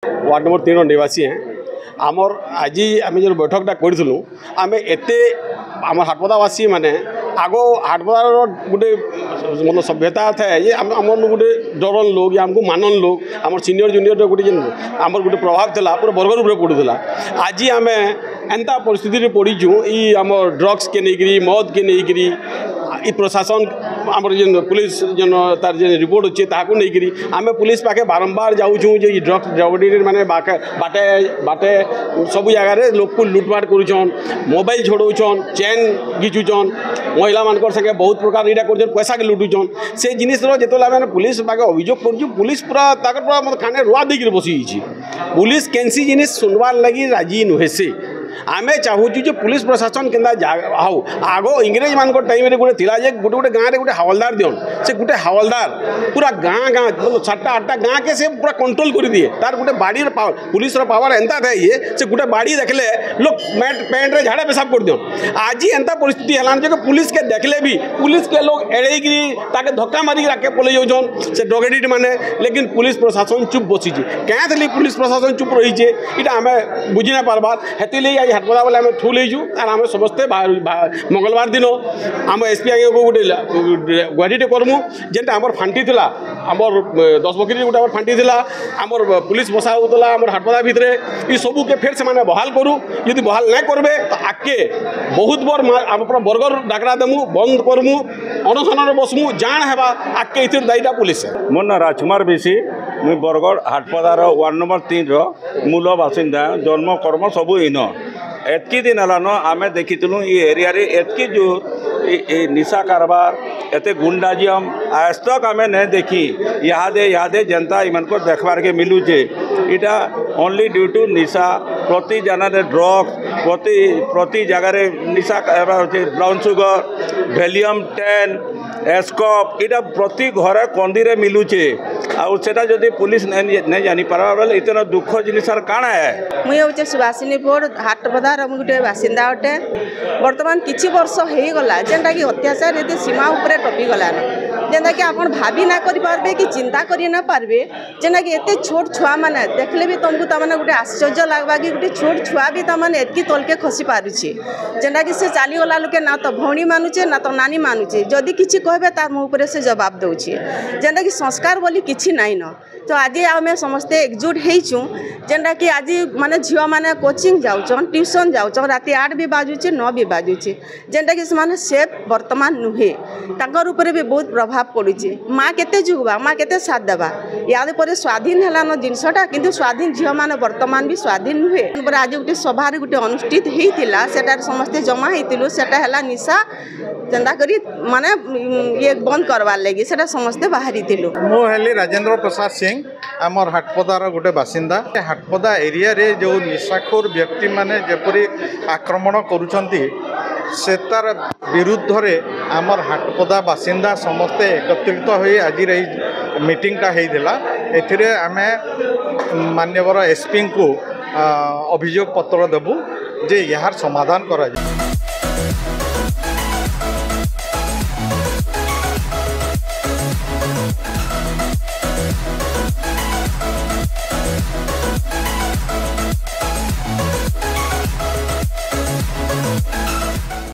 Ward number 3 निवासी हैं। आमर आज आम जो बैठकटा करूँ आम एत आम हाटपदावासी मैंने आगो हाटपदार गोटे मतलब सभ्यता थाए ये आम गोटे डरन लोग या आमको मानन लोग आम सीनियर जूनियर गोटे आमर गोटे प्रभाव था पूरा बर्गर रूप पड़ूला। आज आम एंता परिस्थिति पड़ीचु ये आम ड्रग्स के नहीं मद के नहीं प्रशासन आमर जेन पुलिस जेन तार जे रिपोर्ट अच्छे ताकू नहीं आम पुलिस पाखे बारंबार जाऊँ जे ड्रग्स ड्रगडी मैंने बाटे बाटे सब जगार लोक को लुटपाट करुन मोबाइल छोड़ौन चेन घिचुचन महिला मान संगे बहुत प्रकार यहाँ कर पैसा के लुटुचन से जिनिस जो पुलिस पाखे अभियोग कर पुलिस पूरा पूरा मतलब काने रुआ देकर बसी पुलिस कैंसी जिनिस सुनवार लगी राजी नुहे से आमे चाहूँ जो पुलिस प्रशासन के हाउ आगो इंग्रेज मान टाइम गोटे गोटे गोटे गाँव में गोटे हवलदार दियन से गोटे हवलदार पूरा गाँ गाँ मतलब 7-8टा गाँ के से पूरा कंट्रोल कर दिए तार गोटे बाड़ी पावर पुलिस पावर एंता था ये से गोटे बाड़ी देखले लोग पैंट रे झाड़ा पेशाब कर दियन। आज एंता परिस्थिति है जो पुलिस के देखले भी पुलिस के लोग एड़ेकरी ताके धक्का मारिक राके पलि जाऊन से ड्रग मैंने लेकिन पुलिस प्रशासन चुप बसी क्या पुलिस प्रशासन चुप रही है यहाँ आम बुझी ना पार्बार हेती हाटपदा बोले आम ठूल आर आम समस्ते मंगलवार दिन आम एसपी आगे को गोटे गुआटे करमु जेनटा आमर फांटी थी आमर 10 बकरी गोटे आमर फांटी थी आमर पुलिस बसा होता आमर हाटपदा भितर ये सबू के फिर से बहाल करूँ यदि बहाल नहीं करबे तो आगे बहुत बार आम पूरा बर्गर डाकरा देमु बंद करमु अनशन बसमु जाण हेबा आगे इतर दायीटा पुलिस। मोर ना राजकुमार बेसी मुई बरगढ़ हाटपदार वार्ड नंबर 3 मूल बासिंदा जन्म कर्म सबू इन एतकी दिन हलान आम देखीलु ये एरिया रे एतकी जो निशा कारबार एत गुंडाजियम आज तक आम नहीं देखी यादे जनता इन को देखबार के मिलूचे इटा ओनली ड्यू टू निशा प्रति जगह ड्रग्स प्रति जगार निशा ब्राउन सुगर वैल्यूम 10 एस्कॉप इटा प्रति घरे कंदी मिलूचे आटा जदि पुलिस नहीं जानी पारा बेले इतना दुख जिनिस काण है। मुई हूँ सुभाषिनी बोर्ड हाटपदार गोटे बासिंदा अटे बर्तमान किछि वर्ष हो गला जेनटा कि अत्याचार ये सीमा उपरे टपिगलान जेनटा कि आपन भाभी ना करि पारबे कि चिंता करि ना पारबे जेना कि एते छोट छुआ माने देखले भी तुमको तमने गोटे आश्चर्य लागबा कि गोटे छोट छुआ भी तमने एतकी तलके खसी पारुछि जेनटा कि से चाली गला लोके ना तो भौणी मानुचे ना तो नानी मानुचे जदि किछि कहबे तार मुँह उपरे से जवाब दउछि जेनटा कि संस्कार बोली किछि नाइ न। तो आज आम समस्ते एकजुट होइचु जेनटा कि आज माने झियो माने कोचिंग जाउछन ट्यूशन जाउछन राति 8 भी बाजुचे 9 भी बाजुचे जेनटा कि से सेफ वर्तमान नुहे तांकर ऊपर भी बहुत प्रभाव पड़ुचे माँ केते जुगबा माँ केते साथ देबा याद पर स्वाधीन हेलान जिनसटा किंतु स्वाधीन झियो माने वर्तमान भी स्वाधीन नुहे। आज गोटे सभा गोटे अनुष्ठित होइतिला सेटार समस्ते जमा होइतिलु सेटा हला निशा जेंदा करी माने ये बंद करवार लगी सेटा समस्ते बाहरी थिलु। मो हेली राजेंद्र प्रसाद सिंह आमर हाटपदार गोटे बासिंदा हाटपदा एरिया रे जो निशाखोर व्यक्ति माने जेपरी आक्रमण करुछंती से तार विरुद्ध रे आमर हाटपदा बासिंदा समस्ते एकत्रित होई आज रही मीटिंगटा होइदिला एथिरे आमे माननीय एसपी को अभियोग पत्र देबू जे यार समाधान करा जाए।